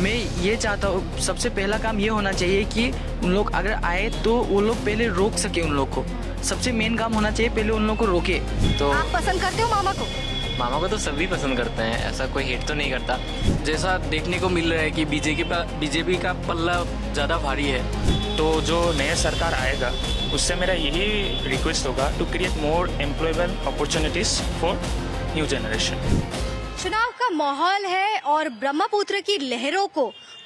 मैं ये चाहता हूँ, सबसे पहला काम ये होना चाहिए कि उन लोग अगर आए तो वो लोग पहले रोक सके उन लोग को। सबसे मेन काम होना चाहिए पहले उन लोग को रोके। तो आप पसंद करते हो मामा को? मामा को तो सभी पसंद करते हैं, ऐसा कोई हेट तो नहीं करता। जैसा देखने को मिल रहा है कि बीजेपी का पल्ला ज़्यादा भारी है, तो जो नया सरकार आएगा उससे मेरा यही रिक्वेस्ट होगा to create more employable opportunities for new generation. चुनाव का माहौल है और ब्रह्मपुत्र की लहरों को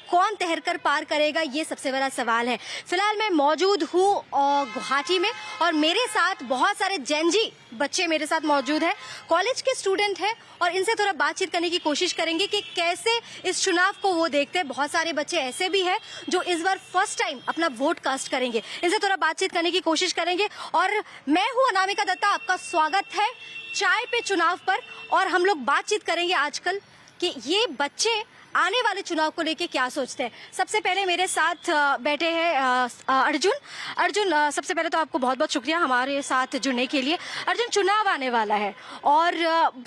कौन तैरकर पार करेगा, ये सबसे बड़ा सवाल है। फिलहाल मैं मौजूद हूँ गुवाहाटी में और मेरे साथ बहुत सारे जेनजी बच्चे मेरे साथ मौजूद हैं, कॉलेज के स्टूडेंट हैं और इनसे थोड़ा बातचीत करने की कोशिश करेंगे कि कैसे इस चुनाव को वो देखते हैं। बहुत सारे बच्चे ऐसे भी हैं जो इस बार फर्स्ट टाइम अपना वोट कास्ट करेंगे। इनसे थोड़ा बातचीत करने की कोशिश करेंगे और मैं हूँ अनामिका दत्ता, आपका स्वागत है चाय पे चुनाव पर। और हम लोग बातचीत करेंगे आजकल कि ये बच्चे आने वाले चुनाव को लेके क्या सोचते हैं। सबसे पहले मेरे साथ बैठे हैं अर्जुन, सबसे पहले तो आपको बहुत बहुत शुक्रिया हमारे साथ जुड़ने के लिए। अर्जुन, चुनाव आने वाला है और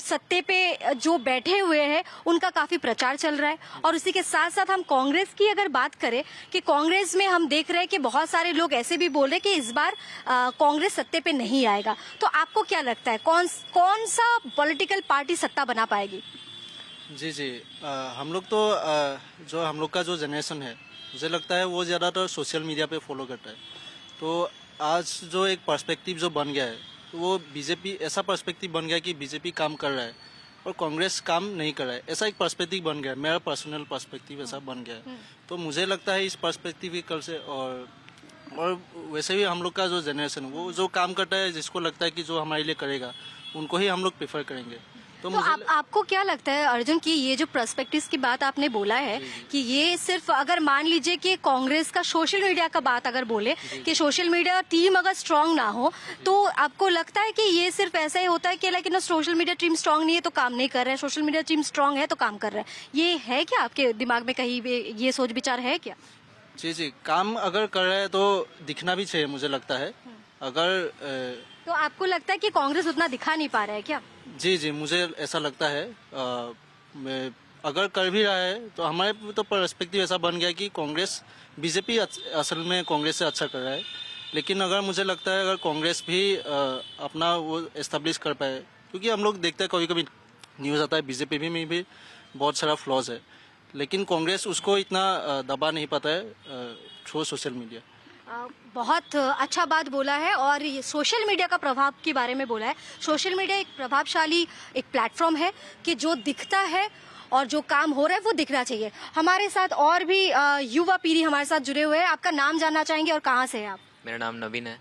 सत्ते पे जो बैठे हुए हैं उनका काफ़ी प्रचार चल रहा है और उसी के साथ साथ हम कांग्रेस की अगर बात करें कि कांग्रेस में हम देख रहे हैं कि बहुत सारे लोग ऐसे भी बोल रहे हैं कि इस बार कांग्रेस सत्ते पे नहीं आएगा। तो आपको क्या लगता है कौन सा पॉलिटिकल पार्टी सत्ता बना पाएगी? जी, हम लोग तो जो हम लोग का जो जनरेशन है, मुझे लगता है वो ज़्यादातर सोशल मीडिया पे फॉलो करता है। तो आज जो एक पर्सपेक्टिव जो बन गया है, तो वो बीजेपी ऐसा पर्सपेक्टिव बन गया कि बीजेपी काम कर रहा है और कांग्रेस काम नहीं कर रहा है, ऐसा एक पर्सपेक्टिव बन गया है। मेरा पर्सनल पर्सपेक्टिव ऐसा बन गया है। तो मुझे लगता है इस पर्सपेक्टिव की कल से और वैसे भी हम लोग का जो जनरेशन वो जो काम करता है, जिसको लगता है कि जो हमारे लिए करेगा, उनको ही हम लोग प्रेफर करेंगे। तो आपको क्या लगता है अर्जुन कि ये जो पर्सपेक्टिव्स की बात आपने बोला है कि ये सिर्फ अगर मान लीजिए कि कांग्रेस का सोशल मीडिया का बात अगर बोले कि सोशल मीडिया टीम अगर स्ट्रांग ना हो, तो आपको लगता है कि ये सिर्फ ऐसा ही होता है कि लेकिन सोशल मीडिया टीम स्ट्रांग नहीं है तो काम नहीं कर रहा है, सोशल मीडिया टीम स्ट्रांग है तो काम कर रहा है? ये है क्या आपके दिमाग में कहीं ये सोच विचार है क्या? जी, काम अगर कर रहा है तो दिखना भी चाहिए, मुझे लगता है। अगर तो आपको लगता है कि कांग्रेस उतना दिखा नहीं पा रहा है क्या? जी, मुझे ऐसा लगता है। अगर कर भी रहा है तो हमारे तो पर्सपेक्टिव ऐसा बन गया कि कांग्रेस बीजेपी असल में कांग्रेस से अच्छा कर रहा है। लेकिन अगर मुझे लगता है अगर कांग्रेस भी अपना वो एस्टेब्लिश कर पाए, क्योंकि हम लोग देखते हैं कभी कभी न्यूज़ आता है बीजेपी में भी बहुत सारा फ्लॉज है, लेकिन कांग्रेस उसको इतना दबा नहीं पाता है थ्रू सोशल मीडिया। बहुत अच्छा बात बोला है और ये सोशल मीडिया का प्रभाव के बारे में बोला है। सोशल मीडिया एक प्रभावशाली एक प्लेटफॉर्म है कि जो दिखता है और जो काम हो रहा है वो दिखना चाहिए। हमारे साथ और भी युवा पीढ़ी हमारे साथ जुड़े हुए हैं। आपका नाम जानना चाहेंगे और कहाँ से हैं आप? मेरा नाम नवीन है।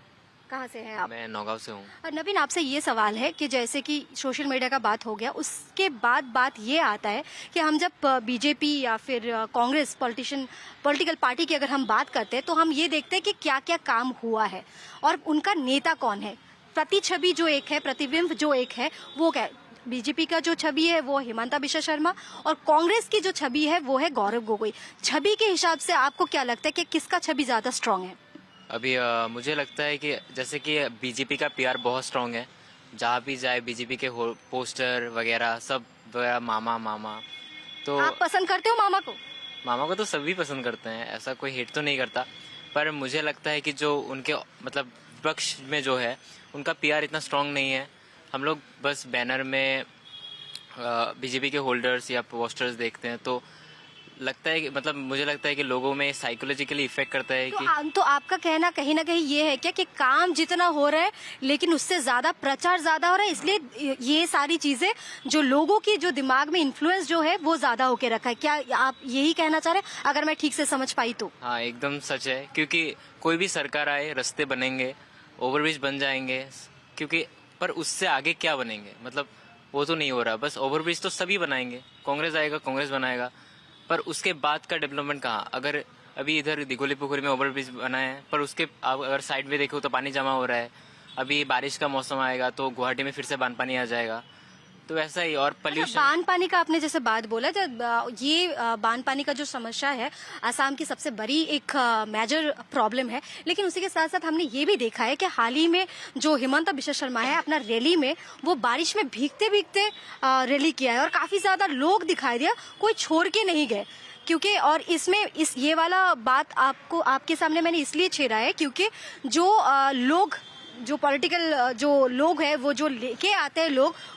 कहाँ से हैं आप? मैं नौगांव से हूँ। और नवीन, आपसे ये सवाल है कि जैसे कि सोशल मीडिया का बात हो गया, उसके बाद बात ये आता है कि हम जब बीजेपी या फिर कांग्रेस पॉलिटिकल पार्टी की अगर हम बात करते हैं तो हम ये देखते हैं कि क्या क्या काम हुआ है और उनका नेता कौन है। प्रतिछवि जो एक है, प्रतिबिंब जो एक है, वो क्या है? बीजेपी का जो छवि है वो हिमंता बिश्वा शर्मा और कांग्रेस की जो छवि है वो है गौरव गोगोई। छवि के हिसाब से आपको क्या लगता है कि किसका छवि ज्यादा स्ट्रांग है? अभी मुझे लगता है कि जैसे कि बीजेपी का पीआर बहुत स्ट्रांग है, जहाँ भी जाए बीजेपी के पोस्टर वगैरह सब मामा। तो आप पसंद करते हो मामा को? मामा को तो सभी पसंद करते हैं, ऐसा कोई हेट तो नहीं करता। पर मुझे लगता है कि जो उनके मतलब पक्ष में जो है उनका पीआर इतना स्ट्रांग नहीं है। हम लोग बस बैनर में बीजेपी के होल्डर्स या पोस्टर्स देखते हैं तो लगता है कि मतलब मुझे लगता है कि लोगों में साइकोलॉजिकली इफेक्ट करता है तो आपका कहना कहीं ना कहीं ये है क्या कि काम जितना हो रहा है लेकिन उससे ज्यादा प्रचार ज्यादा हो रहा है, इसलिए ये सारी चीजें जो लोगों की जो दिमाग में इन्फ्लुएंस जो है वो ज्यादा होके रखा है? क्या आप यही कहना चाह रहे हैं अगर मैं ठीक से समझ पाई तो? हाँ, एकदम सच है। क्योंकि कोई भी सरकार आए, रास्ते बनेंगे, ओवरब्रिज बन जाएंगे, क्योंकि पर उससे आगे क्या बनेंगे मतलब वो तो नहीं हो रहा। बस ओवरब्रिज तो सभी बनाएंगे, कांग्रेस आएगा, कांग्रेस बनाएगा, पर उसके बाद का डेवलपमेंट कहाँ? अगर अभी इधर दिगोली पुखुरी में ओवरब्रिज बना है पर उसके अगर साइड में देखो तो पानी जमा हो रहा है। अभी बारिश का मौसम आएगा तो गुवाहाटी में फिर से बांध पानी आ जाएगा, तो वैसा ही। और पोल्यूशन, बांध पानी का आपने जैसे बात बोला, जब ये बांध पानी का जो समस्या है असम की सबसे बड़ी एक मेजर प्रॉब्लम है, लेकिन उसी के साथ साथ हमने ये भी देखा है कि हाल ही में जो हिमंता बिश्वा शर्मा है अपना रैली में वो बारिश में भीगते भीगते रैली किया है और काफी ज्यादा लोग दिखाई दिया, कोई छोड़ के नहीं गए। क्योंकि और इसमें ये वाला बात आपको आपके सामने मैंने इसलिए छेड़ा है क्योंकि जो लोग जो पॉलिटिकल जो लोग हैं वो जो लेके आते हैं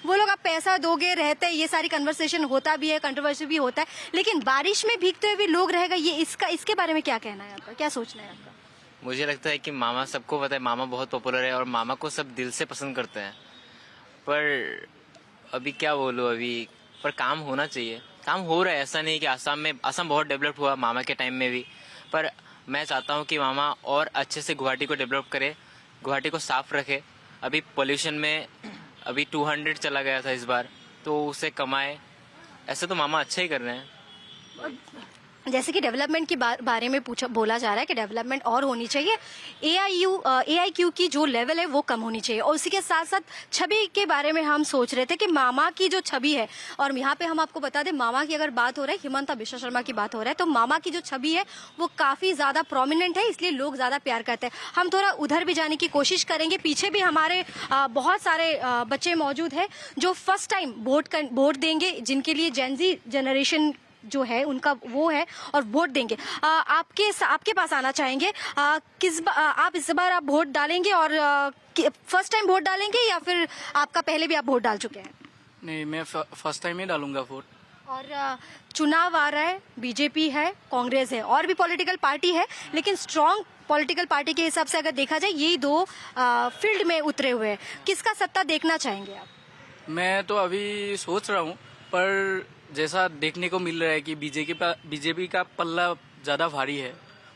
वो लोग आप पैसा दोगे रहते हैं, ये सारी कन्वर्सेशन होता भी है, कंट्रोवर्सी भी होता है, लेकिन बारिश में भीगते हुए भी लोग रहेगा, ये इसके बारे में क्या कहना है आपका, क्या सोचना है आपका? मुझे लगता है कि मामा, सबको पता है मामा बहुत पॉपुलर है और मामा को सब दिल से पसंद करते हैं, पर अभी क्या बोलूं, अभी पर काम होना चाहिए। काम हो रहा है, ऐसा नहीं कि आसाम बहुत डेवलप हुआ मामा के टाइम में भी, पर मैं चाहता हूं कि मामा और अच्छे से गुवाहाटी को डेवलप करे, गुवाहाटी को साफ रखे। अभी पोल्यूशन में अभी 200 चला गया था इस बार, तो उसे कमाए। ऐसे तो मामा अच्छा ही कर रहे हैं। जैसे कि डेवलपमेंट के बारे में बोला जा रहा है कि डेवलपमेंट और होनी चाहिए, AIQ की जो लेवल है वो कम होनी चाहिए, और उसी के साथ साथ छवि के बारे में हम सोच रहे थे कि मामा की जो छवि है, और यहाँ पे हम आपको बता दें मामा की अगर बात हो रहा है, हिमंता बिश्वा शर्मा की बात हो रहा है, तो मामा की जो छवि है वो काफी ज्यादा प्रोमिनेंट है, इसलिए लोग ज्यादा प्यार करते हैं। हम थोड़ा उधर भी जाने की कोशिश करेंगे। पीछे भी हमारे बहुत सारे बच्चे मौजूद है जो फर्स्ट टाइम वोट देंगे, जिनके लिए जेनजी जनरेशन जो है उनका वो है, और वोट देंगे। आपके पास आना चाहेंगे, आप इस बार आप वोट डालेंगे और फर्स्ट टाइम वोट डालेंगे या फिर आपका पहले भी आप वोट डाल चुके हैं? नहीं, मैं फर्स्ट टाइम ही डालूंगा वोट। और चुनाव आ रहा है, बीजेपी है, कांग्रेस है, और भी पॉलिटिकल पार्टी है, लेकिन स्ट्रांग पॉलिटिकल पार्टी के हिसाब से अगर देखा जाए यही दो फील्ड में उतरे हुए हैं, किसका सत्ता देखना चाहेंगे आप? मैं तो अभी सोच रहा हूँ, पर जैसा देखने को मिल रहा है कि बीजेपी का पल्ला ज़्यादा भारी है,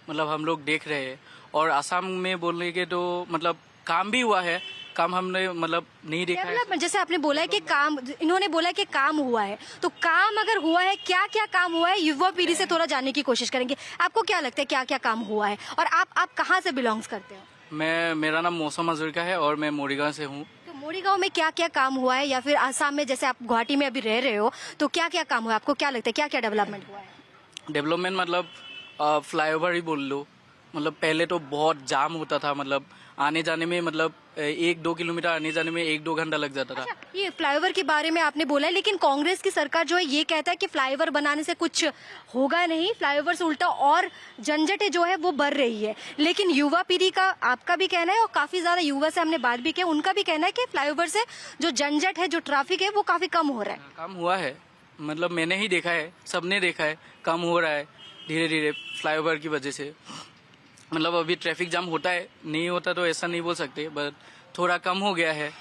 मतलब हम लोग देख रहे हैं। और आसाम में बोलने के तो मतलब काम भी हुआ है, काम हमने मतलब नहीं देखा है। जैसे आपने बोला है कि काम, इन्होंने बोला है कि काम हुआ है, तो काम अगर हुआ है, क्या क्या काम हुआ है, युवा पीढ़ी से थोड़ा जानने की कोशिश करेंगे। आपको क्या लगता है क्या क्या काम हुआ है, और आप कहाँ से बिलोंग्स करते हो? मेरा नाम मौसम हजूर है और मैं मोरीगांव से हूँ। मोरीगांव में क्या क्या काम हुआ है, या फिर आसाम में जैसे आप गुवाहाटी में अभी रह रहे हो, तो क्या क्या काम हुआ है, आपको क्या लगता है क्या क्या डेवलपमेंट हुआ है? डेवलपमेंट मतलब फ्लाईओवर ही बोल लो, मतलब पहले तो बहुत जाम होता था, मतलब आने जाने में मतलब 1-2 किलोमीटर आने जाने में 1-2 घंटा लग जाता था। अच्छा, ये फ्लाईओवर के बारे में आपने बोला है, लेकिन कांग्रेस की सरकार जो है ये कहता है कि फ्लाईओवर बनाने से कुछ होगा नहीं, फ्लाईओवर से उल्टा और झंझट जो है वो बढ़ रही है। लेकिन युवा पीढ़ी का आपका भी कहना है, और काफी ज्यादा युवा से हमने बात भी की, उनका भी कहना है कि फ्लाईओवर से जो झंझट है, जो ट्रैफिक है, वो काफी कम हो रहा है। काम हुआ है, मतलब मैंने ही देखा है, सबने देखा है, काम हो रहा है धीरे धीरे फ्लाईओवर की वजह से। मतलब अभी ट्रैफिक जाम होता है, नहीं होता तो ऐसा नहीं बोल सकते, बट थोड़ा कम हो गया है।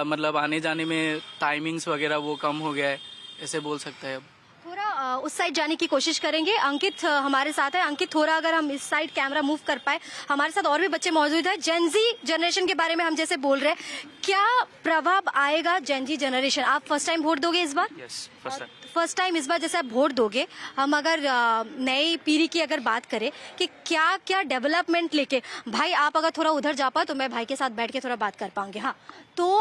मतलब आने जाने में टाइमिंग्स वगैरह वो कम हो गया है, ऐसे बोल सकते हैं। थोड़ा उस साइड जाने की कोशिश करेंगे। अंकित हमारे साथ है। अंकित, थोड़ा अगर हम इस साइड कैमरा मूव कर पाए, हमारे साथ और भी बच्चे मौजूद है। जेनजी जनरेशन के बारे में हम जैसे बोल रहे हैं, क्या प्रभाव आएगा जेनजी जनरेशन? आप फर्स्ट टाइम वोट दोगे इस बार? यस, फर्स्ट टाइम इस बार जैसे आप वोट दोगे, हम अगर नई पीढ़ी की अगर बात करें कि क्या क्या डेवलपमेंट लेके, भाई आप अगर थोड़ा उधर जा पाओ तो मैं भाई के साथ बैठ के थोड़ा बात कर पाऊंगी। हाँ, तो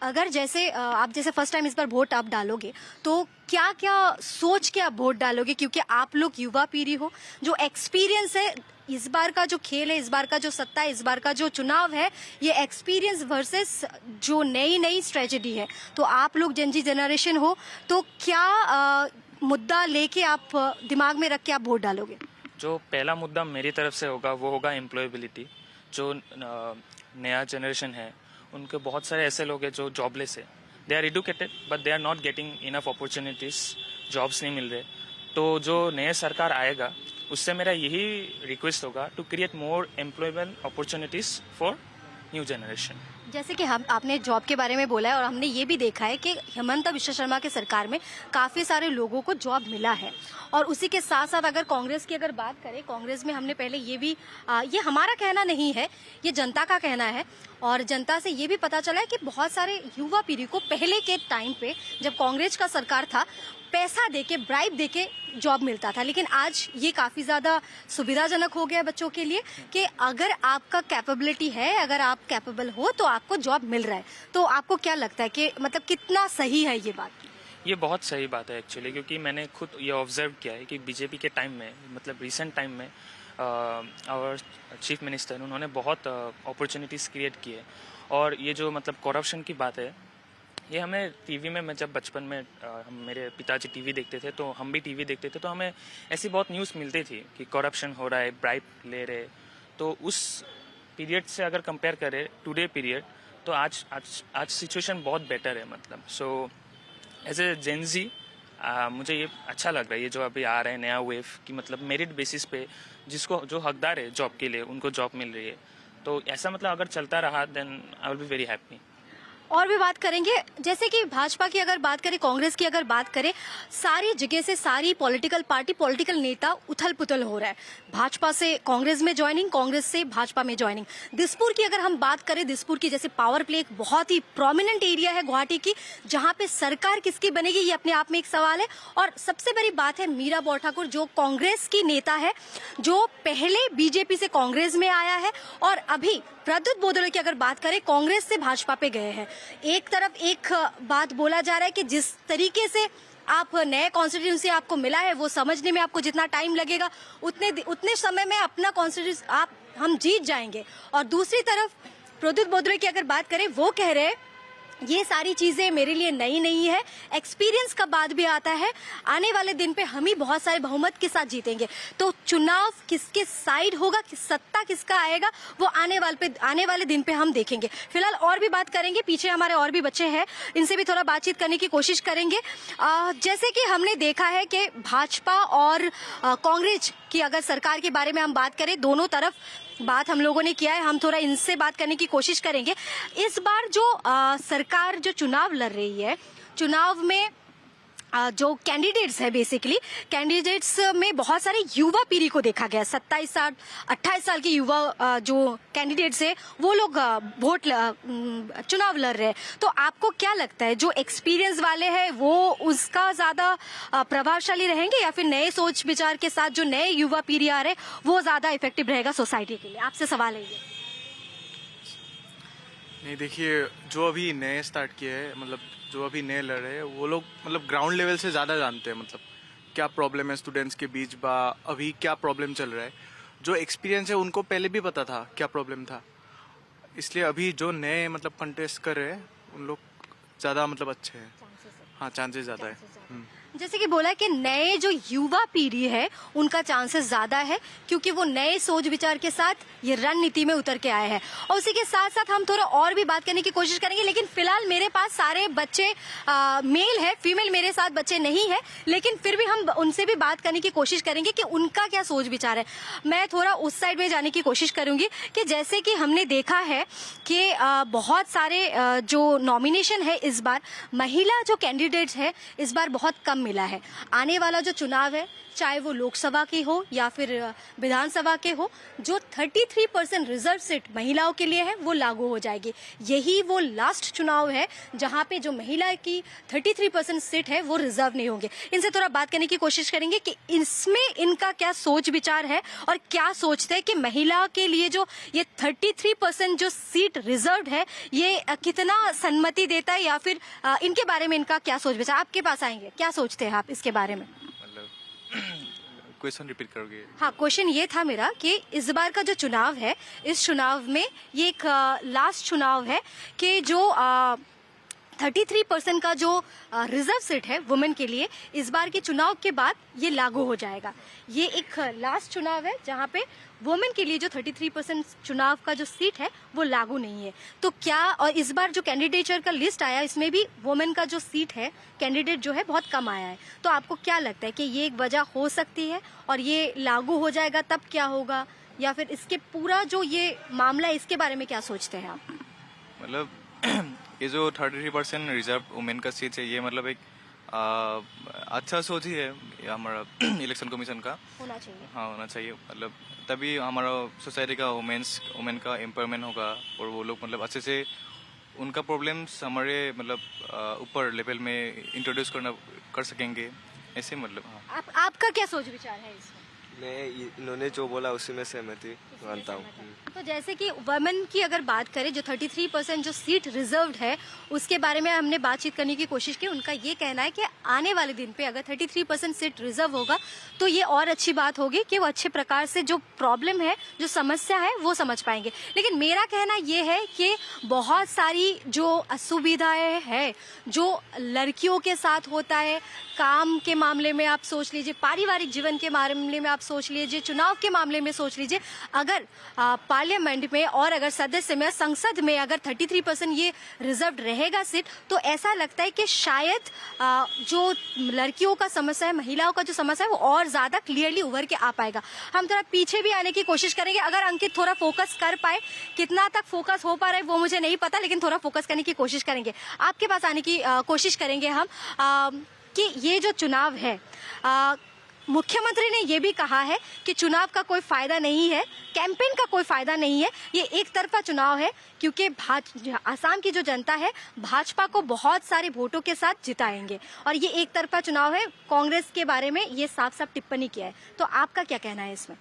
अगर जैसे आप जैसे फर्स्ट टाइम इस बार वोट आप डालोगे, तो क्या क्या सोच के आप वोट डालोगे? क्योंकि आप लोग युवा पीढ़ी हो, जो एक्सपीरियंस है, इस बार का जो खेल है, इस बार का जो सत्ता है, इस बार का जो चुनाव है, ये एक्सपीरियंस वर्सेस जो नई स्ट्रेटेजी है। तो आप लोग जेनजी जनरेशन हो, तो क्या मुद्दा लेके आप दिमाग में रख के आप वोट डालोगे? जो पहला मुद्दा मेरी तरफ से होगा वो होगा एम्प्लॉयबिलिटी। जो नया जनरेशन है, उनके बहुत सारे ऐसे लोग हैं जो जॉबलेस है, they are educated but they are not getting enough opportunities, jobs नहीं मिल रहे। तो जो नया सरकार आएगा उससे मेरा यही रिक्वेस्ट होगा to create more employable opportunities for new generation. जैसे कि आपने जॉब के बारे में बोला है, और हमने ये भी देखा है कि हिमंता बिश्वा शर्मा के सरकार में काफ़ी सारे लोगों को जॉब मिला है। और उसी के साथ साथ अगर कांग्रेस की अगर बात करें, कांग्रेस में हमने पहले ये भी ये हमारा कहना नहीं है, ये जनता का कहना है, और जनता से ये भी पता चला है कि बहुत सारे युवा पीढ़ी को पहले के टाइम पे जब कांग्रेस का सरकार था, पैसा देके, ब्राइब देके जॉब मिलता था। लेकिन आज ये काफ़ी ज़्यादा सुविधाजनक हो गया है बच्चों के लिए कि अगर आपका कैपेबिलिटी है, अगर आप कैपेबल हो, तो आपको जॉब मिल रहा है। तो आपको क्या लगता है कि मतलब कितना सही है ये बात? ये बहुत सही बात है एक्चुअली, क्योंकि मैंने खुद ये ऑब्जर्व किया है कि बीजेपी के टाइम में, मतलब रिसेंट टाइम में, और चीफ मिनिस्टर उन्होंने बहुत अपॉर्चुनिटीज़ क्रिएट की है। और ये जो मतलब करप्शन की बात है, ये हमें टीवी में, मैं जब बचपन में मेरे पिताजी टीवी देखते थे तो हम भी टीवी देखते थे, तो हमें ऐसी बहुत न्यूज़ मिलती थी कि करप्शन हो रहा है, ब्राइब ले रहे। तो उस पीरियड से अगर कंपेयर करें टुडे पीरियड, तो आज सिचुएशन बहुत बेटर है। मतलब सो एज ए जेनजी मुझे ये अच्छा लग रहा है, ये जो अभी आ रहा है नया वेव कि मतलब मेरिट बेसिस पे जिसको जो हकदार है जॉब के लिए उनको जॉब मिल रही है। तो ऐसा मतलब अगर चलता रहा then I will be very happy. और भी बात करेंगे, जैसे कि भाजपा की अगर बात करें, कांग्रेस की अगर बात करें, सारी जगह से सारी पॉलिटिकल पार्टी, पॉलिटिकल नेता उथल पुथल हो रहा है। भाजपा से कांग्रेस में ज्वाइनिंग, कांग्रेस से भाजपा में ज्वाइनिंग। दिसपुर की अगर हम बात करें, दिसपुर की जैसे पावर प्ले एक बहुत ही प्रोमिनेंट एरिया है गुवाहाटी की, जहां पे सरकार किसकी बनेगी ये अपने आप में एक सवाल है। और सबसे बड़ी बात है मीरा बॉ ठाकुर, जो कांग्रेस की नेता है, जो पहले बीजेपी से कांग्रेस में आया है और अभी प्रद्युत बोदले की अगर बात करें कांग्रेस से भाजपा पे गए हैं। एक तरफ एक बात बोला जा रहा है कि जिस तरीके से आप नए कॉन्स्टिट्यूंसी आपको मिला है वो समझने में आपको जितना टाइम लगेगा उतने समय में अपना कॉन्स्टिट्यूंसी हम जीत जाएंगे। और दूसरी तरफ प्रद्युत बोदले की अगर बात करें, वो कह रहे हैं ये सारी चीजें मेरे लिए नई नहीं है, एक्सपीरियंस का बाद भी आता है, आने वाले दिन पे हम ही बहुत सारे बहुमत के साथ जीतेंगे। तो चुनाव किसके साइड होगा, सत्ता किसका आएगा, वो आने वाले दिन पे हम देखेंगे। फिलहाल और भी बात करेंगे, पीछे हमारे और भी बच्चे हैं, इनसे भी थोड़ा बातचीत करने की कोशिश करेंगे। जैसे कि हमने देखा है कि भाजपा और कांग्रेस की अगर सरकार के बारे में हम बात करें, दोनों तरफ बात हम लोगों ने किया है, हम थोड़ा इनसे बात करने की कोशिश करेंगे। इस बार जो सरकार जो चुनाव लड़ रही है, चुनाव में जो कैंडिडेट्स है, बेसिकली कैंडिडेट्स में बहुत सारे युवा पीढ़ी को देखा गया। 27 साल 28 साल के युवा जो कैंडिडेट्स है वो लोग चुनाव लड़ रहे हैं। तो आपको क्या लगता है, जो एक्सपीरियंस वाले हैं वो उसका ज्यादा प्रभावशाली रहेंगे या फिर नए सोच विचार के साथ जो नए युवा पीढ़ी आ रहे हैं वो ज्यादा इफेक्टिव रहेगा सोसाइटी के लिए? आपसे सवाल है ये। नहीं, देखिए, जो अभी नए स्टार्ट किए हैं, मतलब जो अभी नए लड़ रहे हैं वो लोग मतलब ग्राउंड लेवल से ज़्यादा जानते हैं, मतलब क्या प्रॉब्लम है स्टूडेंट्स के बीच अभी क्या प्रॉब्लम चल रहा है। जो एक्सपीरियंस है उनको पहले भी पता था क्या प्रॉब्लम था, इसलिए अभी जो नए मतलब कंटेस्ट कर रहे हैं उन लोग ज़्यादा मतलब अच्छे हैं। हाँ, चांसेस ज़्यादा है। जैसे कि बोला कि नए जो युवा पीढ़ी है उनका चांसेस ज्यादा है, क्योंकि वो नए सोच विचार के साथ ये रणनीति में उतर के आए हैं। और उसी के साथ साथ हम थोड़ा और भी बात करने की कोशिश करेंगे, लेकिन फिलहाल मेरे पास सारे बच्चे मेल है, फीमेल मेरे साथ बच्चे नहीं है, लेकिन फिर भी हम उनसे भी बात करने की कोशिश करेंगे कि उनका क्या सोच विचार है। मैं थोड़ा उस साइड में जाने की कोशिश करूंगी कि जैसे कि हमने देखा है कि बहुत सारे जो नॉमिनेशन है इस बार, महिला जो कैंडिडेट्स है इस बार बहुत कम मिला है। आने वाला जो चुनाव है, चाहे वो लोकसभा की हो या फिर विधानसभा के हो, जो 33% रिजर्व सीट महिलाओं के लिए है वो लागू हो जाएगी। यही वो लास्ट चुनाव है जहां पे जो महिला की 33% सीट है वो रिजर्व नहीं होंगे। इनसे थोड़ा बात करने की कोशिश करेंगे कि इसमें इनका क्या सोच विचार है और क्या सोचते हैं कि महिला के लिए जो ये 33% जो सीट रिजर्व है ये कितना सम्मति देता है, या फिर इनके बारे में इनका क्या सोच विचार। आपके पास आएंगे, क्या सोचते हैं आप इसके बारे में? क्वेश्चन रिपीट करोगे? हाँ, क्वेश्चन ये था मेरा कि इस बार का जो चुनाव है, इस चुनाव में ये एक लास्ट चुनाव है कि जो 33% का जो रिजर्व सीट है वुमेन के लिए इस बार के चुनाव के बाद ये लागू हो जाएगा। ये एक लास्ट चुनाव है जहां पे वुमेन के लिए जो 33% चुनाव का जो सीट है वो लागू नहीं है। तो क्या, और इस बार जो कैंडिडेचर का लिस्ट आया इसमें भी वुमेन का जो सीट है, कैंडिडेट जो है बहुत कम आया है। तो आपको क्या लगता है कि ये एक वजह हो सकती है और ये लागू हो जाएगा तब क्या होगा, या फिर इसके पूरा जो ये मामला है इसके बारे में क्या सोचते हैं आप? मतलब ये जो 33% रिजर्व वुमेन का सीट है ये मतलब एक अच्छा सोच ही है हमारा इलेक्शन कमीशन का। होना चाहिए। हाँ, होना चाहिए। मतलब तभी हमारा सोसाइटी का वुमेन का एम्पावरमेंट होगा और वो लोग मतलब अच्छे से उनका प्रॉब्लम्स हमारे मतलब ऊपर लेवल में इंट्रोड्यूस कर सकेंगे ऐसे। मतलब हाँ। आपका क्या सोच विचार है इसमें? मैं इन्होंने जो बोला उसी में सहमति मानता हूँ। तो जैसे कि वुमेन की अगर बात करें, जो 33% जो सीट रिजर्व्ड है उसके बारे में हमने बातचीत करने की कोशिश की। उनका ये कहना है कि आने वाले दिन पे अगर 33% सीट रिजर्व होगा तो ये और अच्छी बात होगी कि वो अच्छे प्रकार से जो प्रॉब्लम है, जो समस्या है, वो समझ पाएंगे। लेकिन मेरा कहना ये है कि बहुत सारी जो असुविधाएं हैं, जो लड़कियों के साथ होता है, काम के मामले में आप सोच लीजिए, पारिवारिक जीवन के मामले में आप सोच लीजिए, चुनाव के मामले में सोच लीजिए, अगर पार्लियामेंट में और अगर सदस्य में, संसद में अगर 33% ये रिजर्व रहेगा सीट, तो ऐसा लगता है कि शायद जो लड़कियों का समस्या है, महिलाओं का जो समस्या है, वो और ज्यादा क्लियरली उभर के आ पाएगा। हम थोड़ा पीछे भी आने की कोशिश करेंगे, अगर अंकित थोड़ा फोकस कर पाए, कितना तक फोकस हो पा रहा है वो मुझे नहीं पता, लेकिन थोड़ा फोकस करने की कोशिश करेंगे। आपके पास आने की कोशिश करेंगे हम कि ये जो चुनाव है, मुख्यमंत्री ने ये भी कहा है कि चुनाव का कोई फायदा नहीं है, कैंपेन का कोई फायदा नहीं है, ये एक तरफा चुनाव है, क्योंकि आसाम की जो जनता है भाजपा को बहुत सारे वोटों के साथ जिताएंगे और ये एक तरफा चुनाव है। कांग्रेस के बारे में ये साफ साफ टिप्पणी किया है, तो आपका क्या कहना है इसमें?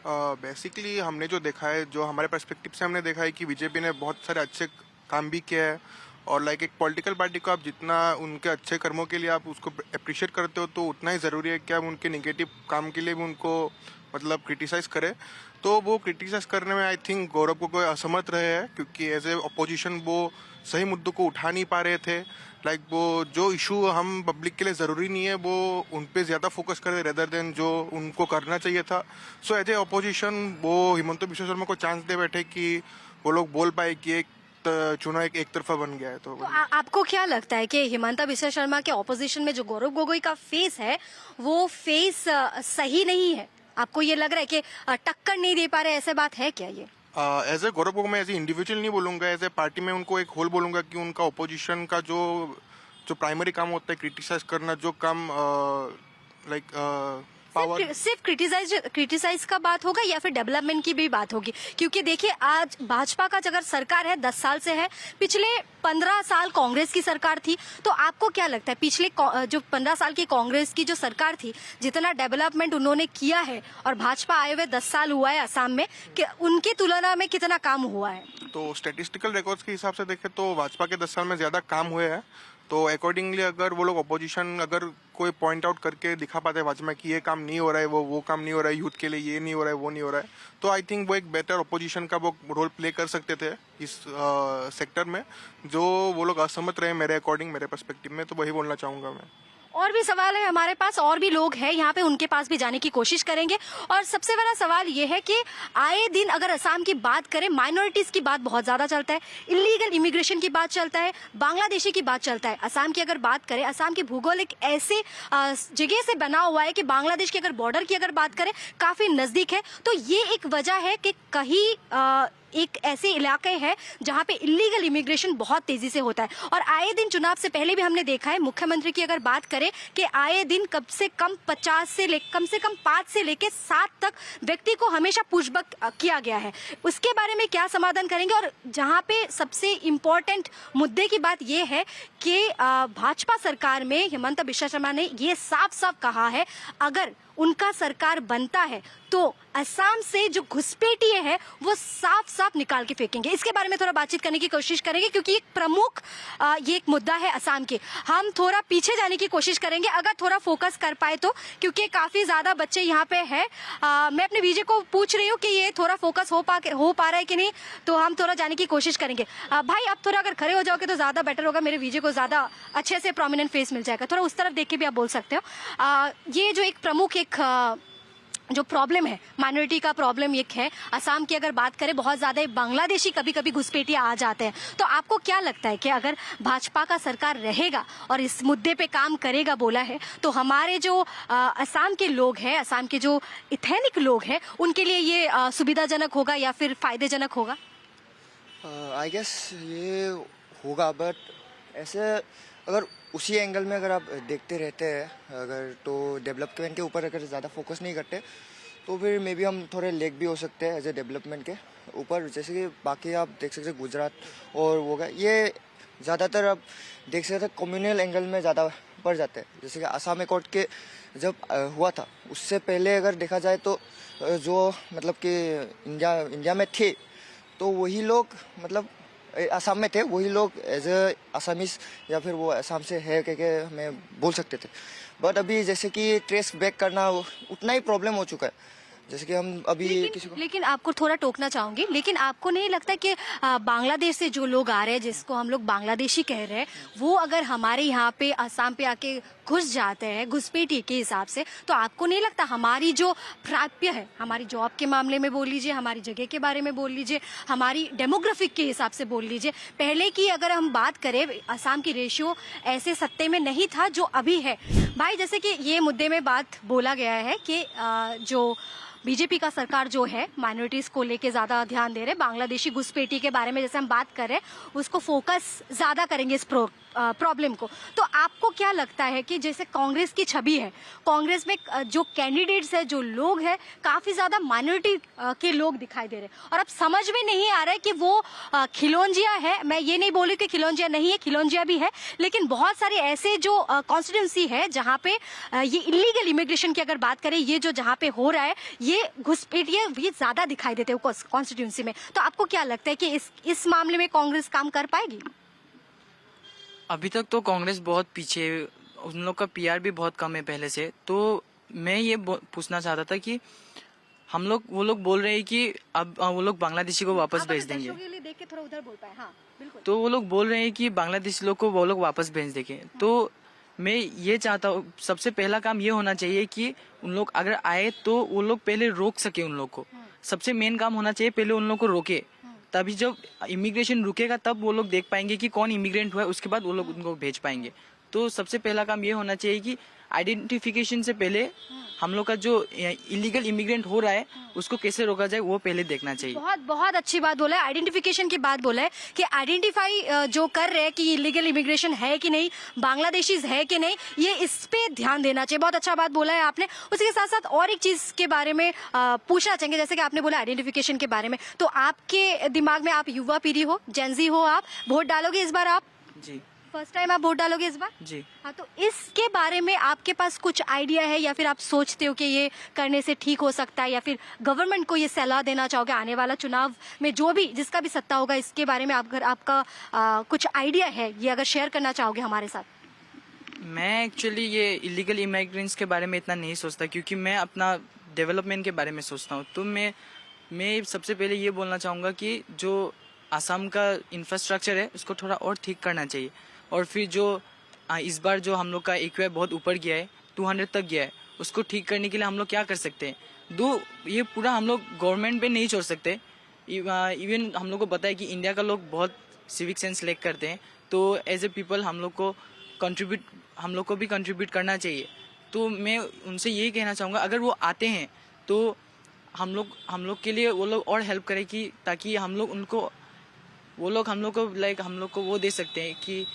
बेसिकली हमने जो देखा है, जो हमारे पर्सपेक्टिव से हमने देखा है कि बीजेपी ने बहुत सारे अच्छे काम भी किया है और लाइक एक पॉलिटिकल पार्टी को आप जितना उनके अच्छे कर्मों के लिए आप उसको अप्रिशिएट करते हो, तो उतना ही ज़रूरी है कि आप उनके नेगेटिव काम के लिए भी उनको मतलब क्रिटिसाइज करें। तो वो क्रिटिसाइज करने में आई थिंक गौरव को कोई असमर्थ रहे हैं, क्योंकि एज ए अपोजिशन वो सही मुद्दों को उठा नहीं पा रहे थे। लाइक वो जो इशू हम पब्लिक के लिए ज़रूरी नहीं है, वो उन पर ज़्यादा फोकस करे रेदर देन जो उनको करना चाहिए था। सो एज ए अपोजिशन वो हिमंत बिश्व शर्मा को चांस दे बैठे कि वो लोग बोल पाए कि एक चुनाव एक तरफा बन गया है। तो आपको क्या लगता है कि हिमंता बिश्व शर्मा के ऑपोजिशन में जो गौरव गोगोई का फेस है, वो फेस सही नहीं है? आपको ये लग रहा है कि टक्कर नहीं दे पा रहे, ऐसे बात है क्या? ये एज ए गौरव गोगोई मैं एज ए इंडिविजुअल नहीं बोलूंगा, एज ए पार्टी में उनको एक होल बोलूंगा कि उनका ओपोजिशन का जो प्राइमरी काम होता है क्रिटिसाइज करना, जो काम लाइक सिर्फ क्रिटिसाइज का बात होगा या फिर डेवलपमेंट की भी बात होगी? क्योंकि देखिए, आज भाजपा का अगर सरकार है 10 साल से है, पिछले 15 साल कांग्रेस की सरकार थी, तो आपको क्या लगता है पिछले जो 15 साल की कांग्रेस की जो सरकार थी, जितना डेवलपमेंट उन्होंने किया है और भाजपा आए हुए 10 साल हुआ है असम में, कि उनकी तुलना में कितना काम हुआ है? तो स्टैटिस्टिकल रिकॉर्ड्स के हिसाब से देखें तो भाजपा के 10 साल में ज्यादा काम हुए हैं। तो अकॉर्डिंगली अगर वो लोग अपोजिशन अगर कोई पॉइंट आउट करके दिखा पाते हैं भाजपा की ये काम नहीं हो रहा है, वो काम नहीं हो रहा है, यूथ के लिए ये नहीं हो रहा है, वो नहीं हो रहा है, तो आई थिंक वो एक बेटर अपोजिशन का वो रोल प्ले कर सकते थे इस सेक्टर में, जो वो लोग असहमत रहे मेरे अकॉर्डिंग, मेरे पर्सपेक्टिव में। तो वही बोलना चाहूंगा मैं। और भी सवाल है हमारे पास, और भी लोग हैं यहाँ पे, उनके पास भी जाने की कोशिश करेंगे। और सबसे बड़ा सवाल ये है कि आए दिन अगर असम की बात करें, माइनॉरिटीज की बात बहुत ज्यादा चलता है, इलीगल इमिग्रेशन की बात चलता है, बांग्लादेशी की बात चलता है। असम की अगर बात करें, असम की भूगोल एक ऐसे जगह से बना हुआ है कि बांग्लादेश की अगर बॉर्डर की अगर बात करें काफी नजदीक है, तो ये एक वजह है कि कहीं एक ऐसे इलाके हैं जहां पे इलीगल इमिग्रेशन बहुत तेजी से होता है। और आए दिन, चुनाव से पहले भी हमने देखा है, मुख्यमंत्री की अगर बात करें कि आए दिन कम से कम 5 से लेके 7 तक व्यक्ति को हमेशा पुशबैक किया गया है। उसके बारे में क्या समाधान करेंगे? और जहां पे सबसे इम्पोर्टेंट मुद्दे की बात यह है कि भाजपा सरकार में हिमंता बिश्व शर्मा ने ये साफ साफ कहा है, अगर उनका सरकार बनता है तो असम से जो घुसपैठिए है वो साफ साफ निकाल के फेंकेंगे। इसके बारे में थोड़ा बातचीत करने की कोशिश करेंगे, क्योंकि एक प्रमुख ये एक मुद्दा है असम के। हम थोड़ा पीछे जाने की कोशिश करेंगे, अगर थोड़ा फोकस कर पाए तो, क्योंकि काफी ज्यादा बच्चे यहाँ पे है। मैं अपने विजय को पूछ रही हूँ कि ये थोड़ा फोकस हो पा रहा है कि नहीं, तो हम थोड़ा जाने की कोशिश करेंगे। भाई, आप थोड़ा अगर खड़े हो जाओगे तो ज्यादा बेटर होगा, मेरे विजय को ज्यादा अच्छे से प्रोमिनेंट फेस मिल जाएगा। थोड़ा उस तरफ देख के भी आप बोल सकते हो। ये जो एक प्रमुख जो प्रॉब्लम है, माइनॉरिटी का प्रॉब्लम एक है। असम की अगर बात करें, बहुत ज्यादा बांग्लादेशी कभी कभी घुसपैठिए आ जाते हैं। तो आपको क्या लगता है कि अगर भाजपा का सरकार रहेगा और इस मुद्दे पे काम करेगा बोला है, तो हमारे जो असम के लोग हैं, असम के जो इथेनिक लोग हैं, उनके लिए ये सुविधाजनक होगा या फिर फायदेजनक होगा? आई गेस ये होगा, बट ऐसे अगर उसी एंगल में अगर आप देखते रहते हैं अगर, तो डेवलपमेंट के ऊपर अगर ज़्यादा फोकस नहीं करते तो फिर मे बी हम थोड़े लेग भी हो सकते हैं एज ए डेवलपमेंट के ऊपर। जैसे कि बाकी आप देख सकते हैं गुजरात और वो गया, ये ज़्यादातर आप देख सकते हैं कम्युनल एंगल में ज़्यादा पड़ जाते हैं। जैसे कि असम अकॉर्ड के जब हुआ था, उससे पहले अगर देखा जाए तो जो मतलब कि इंडिया में थे, तो वही लोग मतलब असम में थे वही लोग एज ए आसामीज या फिर वो असम से है कह हमें बोल सकते थे। बट अभी जैसे कि ट्रेस बैक करना उतना ही प्रॉब्लम हो चुका है, जैसे कि हम अभी किसी को। लेकिन आपको थोड़ा टोकना चाहूंगी, लेकिन आपको नहीं लगता कि बांग्लादेश से जो लोग आ रहे हैं, जिसको हम लोग बांग्लादेशी कह रहे हैं, वो अगर हमारे यहाँ पे असम पे आके घुस जाते हैं घुसपैठी के हिसाब से, तो आपको नहीं लगता हमारी जो प्राप्य है, हमारी जॉब के मामले में बोल लीजिए, हमारी जगह के बारे में बोल लीजिए, हमारी डेमोग्राफिक के हिसाब से बोल लीजिए, पहले की अगर हम बात करें असम की रेशियो ऐसे सत्ते में नहीं था जो अभी है। भाई जैसे कि ये मुद्दे में बात बोला गया है कि जो बीजेपी का सरकार जो है माइनॉरिटीज को लेके ज्यादा ध्यान दे रहे, बांग्लादेशी घुसपैठी के बारे में जैसे हम बात कर रहे हैं उसको फोकस ज्यादा करेंगे इस प्रॉब्लम को। तो आपको क्या लगता है कि जैसे कांग्रेस की छवि है, कांग्रेस में जो कैंडिडेट्स है, जो लोग हैं, काफी ज्यादा माइनॉरिटी के लोग दिखाई दे रहे हैं और अब समझ में नहीं आ रहा है कि वो खिलौंजिया है। मैं ये नहीं बोलूँ कि खिलौंजिया नहीं है, खिलौंजिया भी है, लेकिन बहुत सारे ऐसे जो कॉन्स्टिट्यूंसी है जहाँ पे ये इलीगल इमिग्रेशन की अगर बात करें, ये जो जहाँ पे हो रहा है, ये घुसपैठिए भी ज्यादा दिखाई देते हैं कॉन्स्टिट्यूंसी में। तो आपको क्या लगता है कि इस मामले में कांग्रेस काम कर पाएगी? अभी तक तो कांग्रेस बहुत पीछे, उन लोग का पीआर भी बहुत कम है पहले से। तो मैं ये पूछना चाहता था कि वो लोग बोल रहे हैं कि अब वो लोग बांग्लादेशी को वापस भेज देंगे। देख के थोड़ा उधर बोल पाए। हाँ, बिल्कुल। तो वो लोग बोल रहे हैं कि बांग्लादेशी लोग को वो लोग वापस भेज देंगे। तो मैं ये चाहता हूँ, सबसे पहला काम ये होना चाहिए कि उन लोग अगर आए तो वो लोग पहले रोक सके उन लोग को। सबसे मेन काम होना चाहिए पहले उन लोग को रोके, तभी जब इमिग्रेशन रुकेगा तब वो लोग देख पाएंगे कि कौन इमिग्रेंट हुआ है, उसके बाद वो लोग उनको भेज पाएंगे। तो सबसे पहला काम ये होना चाहिए कि आइडेंटिफिकेशन से पहले हम लोग का जो इलीगल इमिग्रेंट हो रहा है उसको कैसे रोका जाए वो पहले देखना चाहिए। बहुत बहुत अच्छी बात बोला है, आइडेंटिफिकेशन की बात बोला है कि आइडेंटिफाई जो कर रहे हैं कि इलीगल इमिग्रेशन है कि नहीं, बांग्लादेशीज है कि नहीं, ये इस पे ध्यान देना चाहिए। बहुत अच्छा बात बोला है आपने। उसके साथ साथ और एक चीज के बारे में पूछना चाहेंगे, जैसे कि आपने बोला आइडेंटिफिकेशन के बारे में, तो आपके दिमाग में, आप युवा पीढ़ी हो, जेनजी हो, आप वोट डालोगे इस बार? आप जी फर्स्ट टाइम आप वोट डालोगे इस बार? जी हाँ, तो इसके बारे में आपके पास कुछ आइडिया है या फिर आप सोचते हो कि ये करने से ठीक हो सकता है, या फिर गवर्नमेंट को ये सलाह देना चाहोगे आने वाला चुनाव में जो भी जिसका भी सत्ता होगा, इसके बारे में अगर आपका कुछ आइडिया है, ये अगर शेयर करना चाहोगे हमारे साथ? मैं एक्चुअली ये इलीगल इमिग्रेंट्स के बारे में इतना नहीं सोचता, क्योंकि मैं अपना डेवलपमेंट के बारे में सोचता हूँ। तो मैं सबसे पहले ये बोलना चाहूँगा कि जो असम का इंफ्रास्ट्रक्चर है उसको थोड़ा और ठीक करना चाहिए। और फिर जो इस बार जो हम लोग का एक्यूआई बहुत ऊपर गया है, 200 तक गया है, उसको ठीक करने के लिए हम लोग क्या कर सकते हैं? ये पूरा हम लोग गवर्नमेंट पे नहीं छोड़ सकते। इवन हम लोग को पता है कि इंडिया का लोग बहुत सिविक सेंस लैक करते हैं, तो एज ए पीपल हम लोग को भी कंट्रीब्यूट करना चाहिए। तो मैं उनसे यही कहना चाहूँगा, अगर वो आते हैं तो हम लोग के लिए वो लोग और हेल्प करें, कि ताकि हम लोग को वो दे सकते हैं कि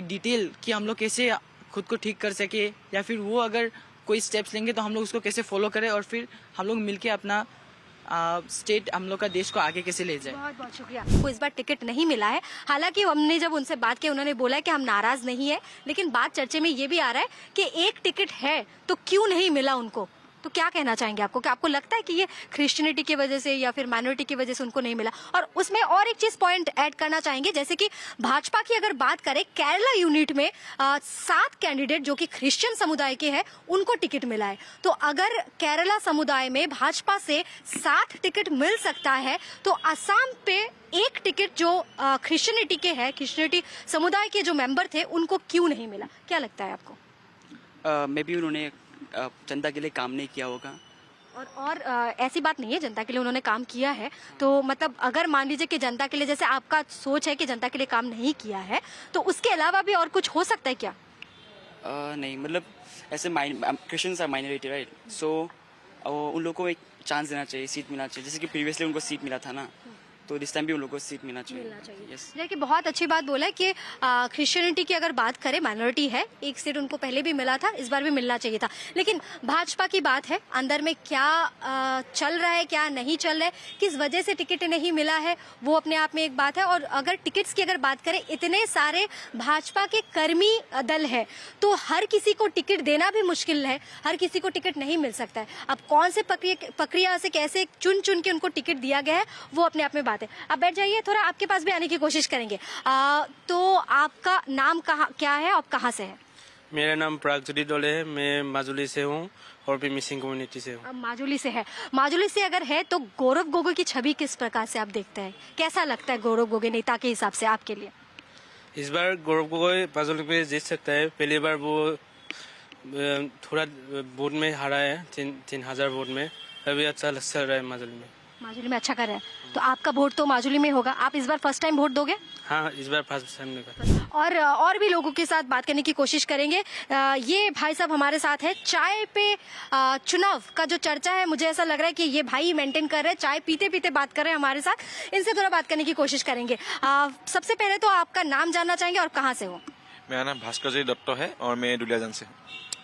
डिटेल कि हम लोग कैसे खुद को ठीक कर सके, या फिर वो अगर कोई स्टेप्स लेंगे तो हम लोग उसको कैसे फॉलो करें, और फिर हम लोग मिलके अपना स्टेट, हम लोग का देश को आगे कैसे ले जाए। बहुत बहुत शुक्रिया। आपको इस बार टिकट नहीं मिला है, हालांकि हमने जब उनसे बात की उन्होंने बोला है कि हम नाराज नहीं है, लेकिन बात चर्चे में ये भी आ रहा है कि एक टिकट है तो क्यों नहीं मिला उनको। तो क्या कहना चाहेंगे आपको, कि आपको लगता है कि ये क्रिश्चियनिटी की वजह से या फिर माइनॉरिटी की वजह से उनको नहीं मिला? और उसमें और एक चीज पॉइंट ऐड करना चाहेंगे, जैसे कि भाजपा की अगर बात करें, केरला यूनिट में 7 कैंडिडेट जो कि क्रिश्चियन समुदाय के हैं उनको टिकट मिला है। तो अगर केरला समुदाय में भाजपा से 7 टिकट मिल सकता है, तो असम पे एक टिकट जो क्रिश्चियनिटी के है, क्रिश्चियनिटी समुदाय के जो मेंबर थे, उनको क्यों नहीं मिला? क्या लगता है आपको? मे बी उन्होंने जनता के लिए काम नहीं किया होगा। और ऐसी बात नहीं है, जनता के लिए उन्होंने काम किया है। तो मतलब अगर मान लीजिए कि जनता के लिए, जैसे आपका सोच है कि जनता के लिए काम नहीं किया है, तो उसके अलावा भी और कुछ हो सकता है क्या? नहीं, मतलब ऐसे क्रिश्चियंस आर माइनॉरिटी राइट, सो उन लोगों को एक चांस देना चाहिए, सीट मिलना चाहिए, जैसे कि प्रीवियसली उनको सीट मिला था ना, तो दिस टाइम भी उन लोगों को सीट मिलना चाहिए। Yes. देखिए बहुत अच्छी बात बोला है कि क्रिश्चियनिटी की अगर बात करें, माइनॉरिटी है, एक सीट उनको पहले भी मिला था, इस बार भी मिलना चाहिए था। लेकिन भाजपा की बात है, अंदर में क्या चल रहा है, क्या नहीं चल रहा है, किस वजह से टिकट नहीं मिला है, वो अपने आप में एक बात है। और अगर टिकट्स की अगर बात करें, इतने सारे भाजपा के कर्मी दल है, तो हर किसी को टिकट देना भी मुश्किल है, हर किसी को टिकट नहीं मिल सकता है। अब कौन से प्रक्रिया से कैसे चुन के उनको टिकट दिया गया है, वो अपने आप में बात है। आप बैठ जाइए, थोड़ा आपके पास भी आने की कोशिश करेंगे। तो आपका नाम क्या है, आप कहाँ से है? मेरा नाम प्रागज्योति डोले है, मैं माजुली से हूँ और भी मिसिंग कम्युनिटी से हूँ। अब माजुली से है, माजुली से अगर है तो गौरव गोगोई की छवि किस प्रकार से आप देखते हैं? कैसा लगता है गौरव गोगोई नेता के हिसाब से आपके लिए? इस बार गौरव गोगोई माजुली में जीत सकता है। पहली बार वो थोड़ा वोट में हारा है, 3,000 वोट में। अभी अच्छा चल रहा है माजुली में। माजुली में अच्छा कर रहे हैं, तो आपका वोट तो माजुली में होगा। आप इस बार फर्स्ट टाइम वोट दोगे? हाँ, इस बार फर्स्ट टाइम नहीं। और भी लोगों के साथ बात करने की कोशिश करेंगे। ये भाई साहब हमारे साथ है। चाय पे चुनाव का जो चर्चा है, मुझे ऐसा लग रहा है कि ये भाई मेंटेन कर रहे हैं, चाय पीते पीते बात कर रहे हैं हमारे साथ। इनसे थोड़ा बात करने की कोशिश करेंगे। सबसे पहले तो आपका नाम जानना चाहेंगे और कहाँ से हो? मेरा नाम भास्कर जी दत्त है और मैं दुलियाजन से हूँ।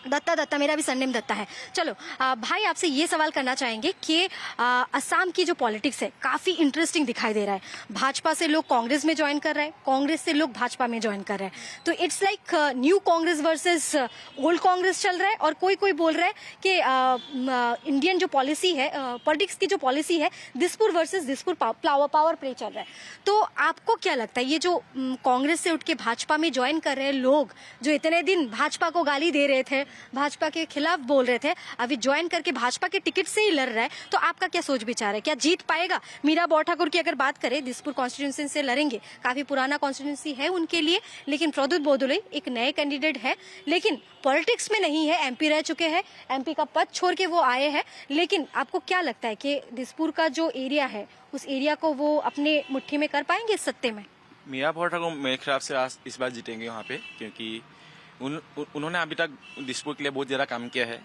दत्ता, मेरा भी सरनेम दत्ता है। चलो भाई, आपसे ये सवाल करना चाहेंगे कि असम की जो पॉलिटिक्स है काफी इंटरेस्टिंग दिखाई दे रहा है। भाजपा से लोग कांग्रेस में ज्वाइन कर रहे हैं, कांग्रेस से लोग भाजपा में ज्वाइन कर रहे हैं। तो it's like new Congress versus old Congress चल रहा है। और कोई बोल रहा है कि इंडियन जो पॉलिसी है, पॉलिटिक्स की जो पॉलिसी है, Dispur versus Dispur power play चल रहा है। तो आपको क्या लगता है, ये जो कांग्रेस से उठ के भाजपा में ज्वाइन कर रहे हैं लोग, जो इतने दिन भाजपा को गाली दे रहे थे, भाजपा के खिलाफ बोल रहे थे, अभी ज्वाइन करके भाजपा के टिकट से ही लड़ रहा है, तो आपका क्या सोच विचार है? क्या जीत पाएगा? मीरा बॉ ठाकुर की अगर बात करें, दिसपुर कॉन्स्टिट्यूंसी से लड़ेंगे, काफी पुराना कॉन्स्टिट्यूंसी है उनके लिए, लेकिन प्रद्युत बोदुले एक नए कैंडिडेट है, लेकिन पॉलिटिक्स में नहीं है, एमपी रह चुके हैं, एमपी का पद छोड़ के वो आए हैं। लेकिन आपको क्या लगता है कि दिसपुर का जो एरिया है, उस एरिया को वो अपने मुट्ठी में कर पाएंगे इस सत्ते में? मीरा बॉ ठाकुर मेरे ख्याल से आज इस बार जीतेंगे वहाँ पे, क्योंकि उन्होंने अभी तक दिसपुर के लिए बहुत ज्यादा काम किया है,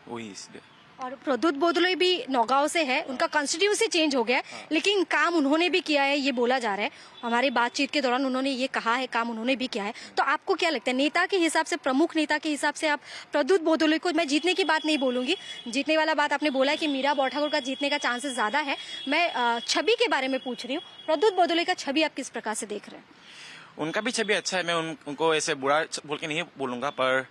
वही इसलिए। और प्रद्युत बोदुले भी नौगांव से है, उनका कॉन्स्टिट्यूंसी चेंज हो गया है, लेकिन काम उन्होंने भी किया है, ये बोला जा रहा है। हमारी बातचीत के दौरान उन्होंने ये कहा है, काम उन्होंने भी किया है। तो आपको क्या लगता है, नेता के हिसाब से, प्रमुख नेता के हिसाब से, आप प्रद्युत बोदुले को, मैं जीतने की बात नहीं बोलूंगी, जीतने वाला बात आपने बोला है कि मीरा बॉ ठाकुर का जीतने का चांसेस ज्यादा है, मैं छवि के बारे में पूछ रही हूँ। प्रद्युत बोदुले का छवि आप किस प्रकार से देख रहे हैं? उनका भी छवि अच्छा है, मैं उनको ऐसे बुरा बोल के नहीं बोलूंगा, पर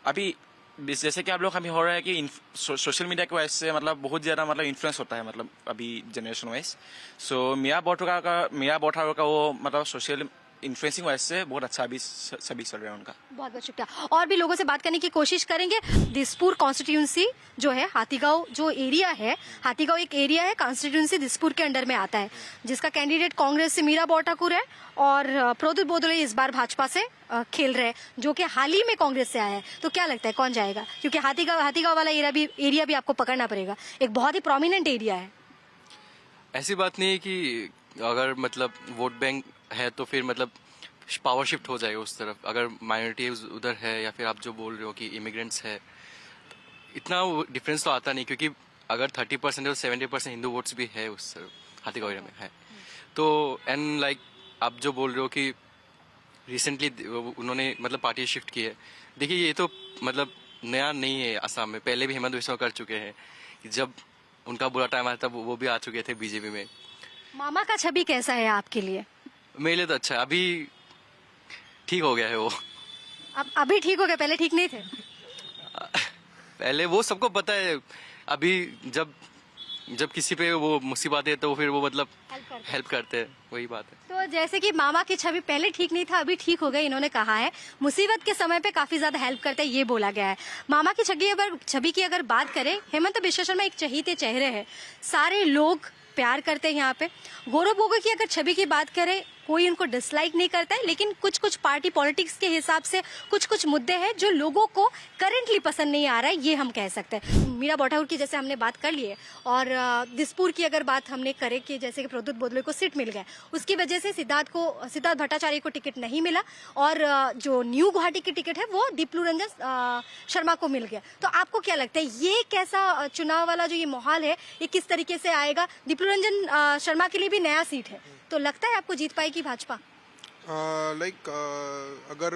अभी जैसे कि आप लोग अभी हो रहा है कि सोशल मीडिया की वजह से मतलब बहुत ज्यादा मतलब इन्फ्लुएंस होता है, मतलब अभी जनरेशन वाइज। सो मीरा बॉ ठाकुर का वो मतलब सोशल इन्फ्लुएंसिंग वजह से बहुत अच्छा अभी सभी चल रहा है उनका। बहुत बहुत शुक्रिया। और भी लोगों से बात करने की कोशिश करेंगे। दिसपुर कॉन्स्टिट्यूंसी जो है, हाथीगांव जो एरिया है, हाथीगांव एक एरिया है, कॉन्स्टिट्यूंसी दिसपुर के अंडर में आता है, जिसका कैंडिडेट कांग्रेस से मीरा बॉ ठाकुर है और प्रद्युत बोदुले इस बार भाजपा से खेल रहे हैं, जो कि हाल ही में कांग्रेस से आया है। तो क्या लगता है कौन जाएगा? क्योंकि हाथीगांव वाला एरिया भी आपको पकड़ना पड़ेगा, एक बहुत ही प्रोमिनेंट एरिया है। ऐसी बात नहीं है कि अगर मतलब वोट बैंक है तो फिर मतलब पावर शिफ्ट हो जाएगा उस तरफ। अगर माइनॉरिटी उधर है या फिर आप जो बोल रहे हो कि इमिग्रेंट्स है, इतना डिफरेंस तो आता नहीं, क्योंकि अगर 30% और 70% हिंदू वोट्स भी है उस तरफ हाथीगांव एरिया में है। तो एंड लाइक आप जो बोल रहे हो कि रिसेंटली उन्होंने मतलब पार्टी शिफ्ट की है, देखिए ये तो मतलब नया नहीं है असम में, पहले भी हेमंत बिस्वा कर चुके हैं, जब उनका बुरा टाइम आया तब वो भी आ चुके थे बीजेपी में। मामा का छवि कैसा है आपके लिए? मेरे लिए तो अच्छा है, अभी ठीक हो गया है वो। अब अभी ठीक हो गया, पहले ठीक नहीं थे? पहले वो सबको पता है, अभी जब किसी पे वो मुसीबत है तो फिर वो मतलब हेल्प करते हैं, वही बात है। तो जैसे कि मामा की छवि पहले ठीक नहीं था, अभी ठीक हो गया, इन्होंने कहा है, मुसीबत के समय पे काफी ज्यादा हेल्प करते हैं, ये बोला गया है। मामा की छवि की अगर बात करें, हेमंत बिश्वा शर्मा एक चहीते चेहरे हैं, सारे लोग प्यार करते हैं यहाँ पे। गौरव गोगोई की अगर छवि की बात करें, कोई उनको डिसलाइक नहीं करता है, लेकिन कुछ पार्टी पॉलिटिक्स के हिसाब से कुछ मुद्दे हैं जो लोगों को करंटली पसंद नहीं आ रहा है, ये हम कह सकते हैं। मीरा बॉ ठाकुर की जैसे हमने बात कर ली है, और दिसपुर की अगर बात हमने करे कि जैसे कि प्रद्युत बोदुले को सीट मिल गया, उसकी वजह से सिद्धार्थ भट्टाचार्य को टिकट नहीं मिला, और जो न्यू गुवाहाटी की टिकट है वो दीप्लू रंजन शर्मा को मिल गया। तो आपको क्या लगता है, ये कैसा चुनाव वाला जो ये माहौल है, ये किस तरीके से आएगा? दीप्लू रंजन शर्मा के लिए भी नया सीट है, तो लगता है आपको जीत पाएगी भाजपा? अगर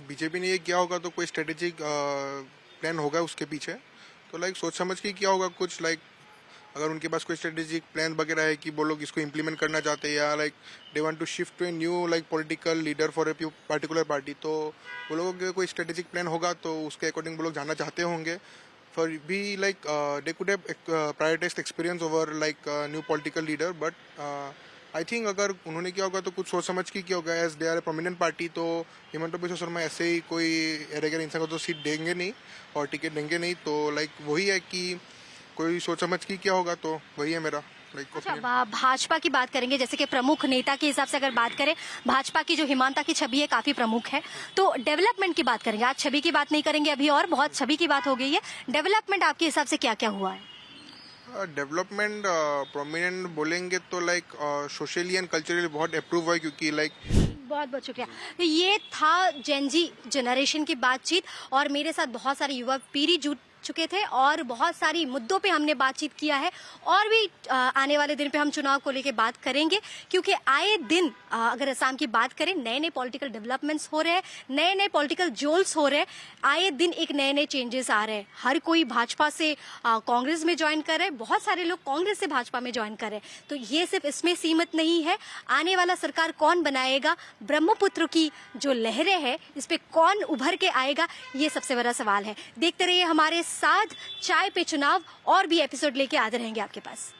बीजेपी ने ये किया होगा तो कोई स्ट्रेटेजिक प्लान होगा उसके पीछे, तो सोच समझ के किया होगा कुछ। अगर उनके पास कोई स्ट्रेटेजिक प्लान वगैरह है कि वो लोग इसको इम्प्लीमेंट करना चाहते हैं, या they want to shift to a new political leader for a particular party, तो वो लोगों के कोई स्ट्रेटेजिक प्लान होगा तो उसके अकॉर्डिंग वो लोग जाना चाहते होंगे। For be they could have prioritised experience over new political leader, but I think अगर उन्होंने किया होगा तो कुछ सोच समझ के किया होगा, as they are a prominent party. तो हिमंत बिश्व शर्मा ऐसे ही कोई इरेगुलर इंसान को तो सीट देंगे नहीं और टिकट देंगे नहीं। तो लाइक वही है कि कोई सोच समझ के किया होगा, तो वही है मेरा अच्छा, भाजपा की बात करेंगे, जैसे कि प्रमुख नेता के हिसाब से अगर बात करें, भाजपा की जो हिमांता की छवि है काफी प्रमुख है। तो डेवलपमेंट की बात करेंगे, आज छवि की बात नहीं करेंगे अभी, और बहुत छवि की बात हो गई है। डेवलपमेंट आपके हिसाब से क्या क्या हुआ है? डेवलपमेंट प्रोमिनेंट बोलेंगे तो लाइक सोशली एंड कल्चरली बहुत अप्रूव हुआ है, क्योंकि लाइक बहुत बहुत शुक्रिया। तो ये था जेनजी जनरेशन की बातचीत, और मेरे साथ बहुत सारे युवा पीढ़ी जुट चुके थे और बहुत सारी मुद्दों पे हमने बातचीत किया है। और भी आने वाले दिन पे हम चुनाव को लेके बात करेंगे, क्योंकि आए दिन अगर असम की बात करें, नए नए पॉलिटिकल डेवलपमेंट्स हो रहे हैं, नए नए पॉलिटिकल जोल्स हो रहे हैं, आए दिन एक नए नए चेंजेस आ रहे हैं। हर कोई भाजपा से कांग्रेस में ज्वाइन कर रहे हैं, बहुत सारे लोग कांग्रेस से भाजपा में ज्वाइन कर रहे हैं। तो ये सिर्फ इसमें सीमित नहीं है, आने वाला सरकार कौन बनाएगा, ब्रह्मपुत्र की जो लहरें हैं इस पे कौन उभर के आएगा, ये सबसे बड़ा सवाल है। देखते रहिए हमारे साथ चाय पे चुनाव, और भी एपिसोड लेके आते रहेंगे आपके पास।